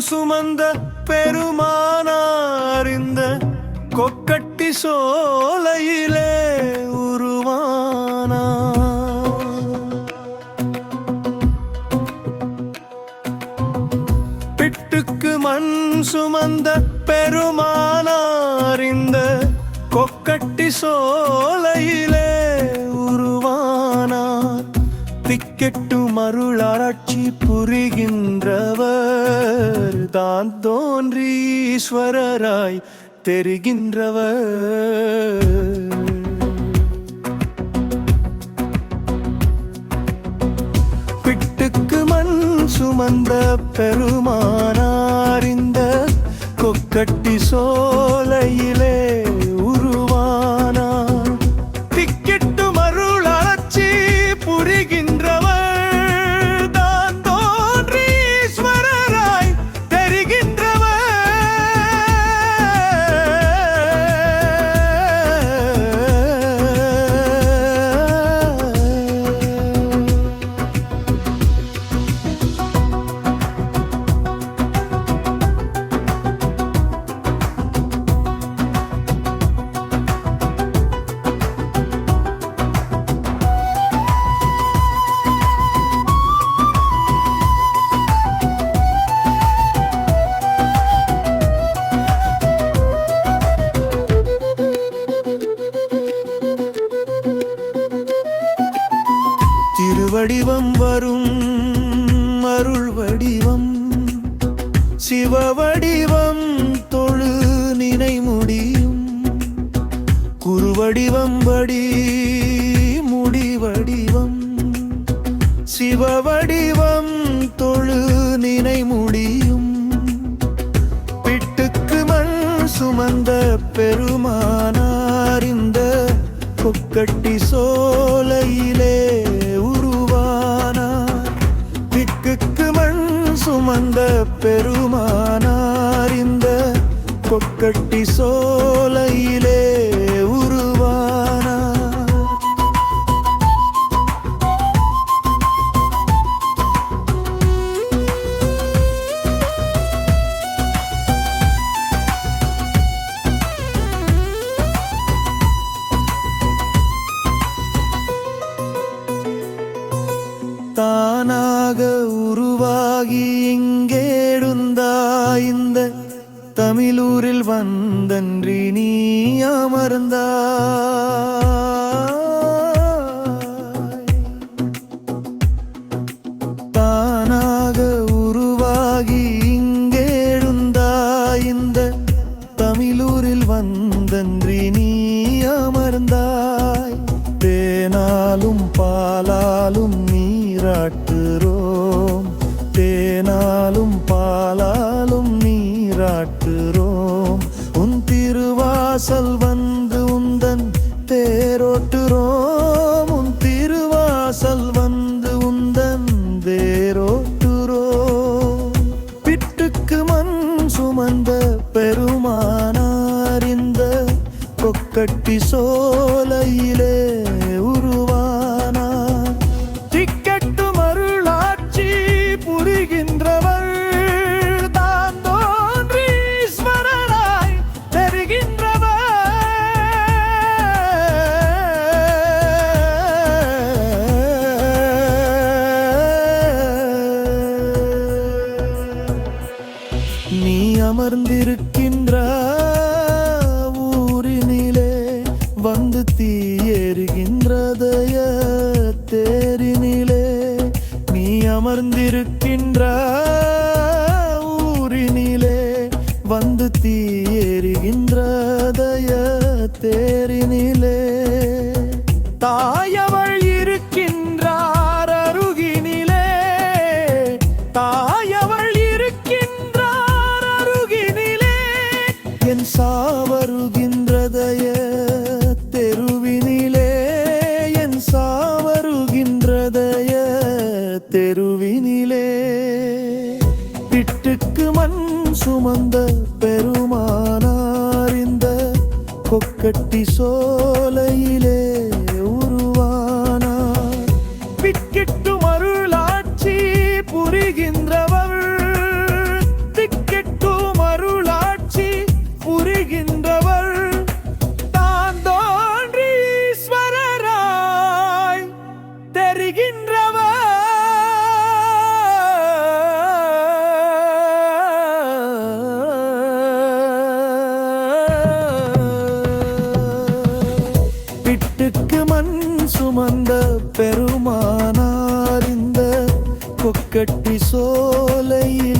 சுமந்த பெருமானார் இந்த கொக்கட்டி சோலையிலே உருவானார். பிட்டுக்கு மண் சுமந்த பெருமானார் இந்த கொக்கட்டி சோலையிலே உருவானார். திக்கெட்டும் அருளாட்சி புரிகின்றவர் தான் தோன்றி ஈஸ்வரராய் தெரிகின்றவர். பிட்டுக்கு மண் சுமந்த பெருமானார் இந்த கொக்கட்டி சோலையிலே உருவானார். திக்கெட்டும் அருளாட்சி புரிகின்றவர் தான் தோன்றி ஈஸ்வரராய் தெரிகின்றவர். திருவடிவம் வரும் அருள் வடிவம் சிவவடிவம் தொழு நினை முடியும். குருவடிவம் வடி முடிவடிவம் சிவவடிவம் தொழு நினை முடியும். பிட்டுக்கு மண் சுமந்த பெருமானார் இந்த கொக்கட்டி சோலையிலே உருவானார். திக்குக்கு மண் சுமந்த பெருமானார் இந்த கொக்கட்டி சோலையிலே உருவானார். தானாக உருவாகி இங்கே எழுந்தாய் இந்த தமிழூரில் வந்தன்றி நீ அமர்ந்தாய். தானாக உருவாகி இங்கே எழுந்தாய் இந்த தமிழூரில் வந்தன்றி நீ அமர்ந்தாய். தேனாலும் பாலாலும் நீராட்டுறோம் தேனாலும் பாலாலும் நீராட்டுறோம். உன் திருவாசல் வந்து உந்தன் தேரோட்டுறோம். உன் திருவாசல் வந்து உந்தன் தேரோட்டுறோம். பிட்டுக்கு மண் சுமந்த பெருமானார் இந்த கொக்கட்டி சோலையிலே உருவானார். திக்கெட்டும் அருளாட்சி புரிகின்றவர் தான் தோன்றி ஈஸ்வரராய் தெரிகின்றவர். நீ அமர்ந்திருக்கின்ற ஊரினிலே வந்து தீயெறுகின்றதைய தேரினிலே. நீ அமர்ந்திருக்கின்ற ஊரினிலே வந்து தீயெறுகின்றதைய தேரினிலே. தாயவள் இருக்கின்றார் அருகினிலே தாயவள் இருக்கின்றார் அருகினிலே. என் சாவருகின்றதைய தெருவினிலே என் சாவருகின்றதைய தெருவினிலே. பிட்டுக்கு மண் சுமந்த பெருமானார் இந்த கொக்கட்டி சோலையிலே உருவானார். பிட்கிட்டும் அருளாட்சி புரிகின்றவர் திக்கு சுமந்த பெருமானார் இந்த கொக்கட்டி சோலையில்